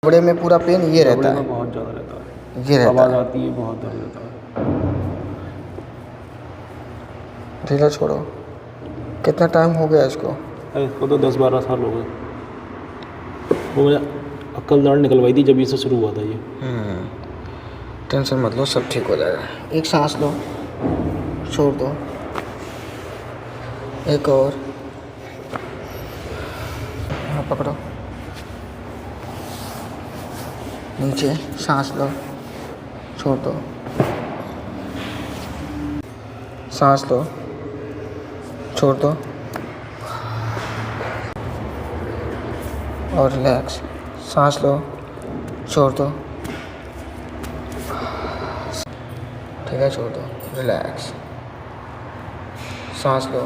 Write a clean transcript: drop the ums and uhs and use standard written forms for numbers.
बड़े में पूरा पेन ये रहता कपड़े है, में बहुत ज़्यादा रहता है, ये रहता आवाज़ है। आती है, बहुत दर्द रहता है। ढीला छोड़ो। कितना टाइम हो गया इसको? अरे इसको तो 10-12 साल हो गए। वो मैं अक्ल दाढ़ निकलवाई थी जब ये से शुरू हुआ था ये। टेंशन मत लो, सब ठीक हो जाएगा। एक सांस लो, छोड़ दो, एक और, हाँ पकड़ो, नीचे सांस लो, छोड़ दो, सांस लो, छोड़ दो और रिलैक्स। सांस लो, छोड़ दो, ठीक है, छोड़ दो, रिलैक्स। सांस लो,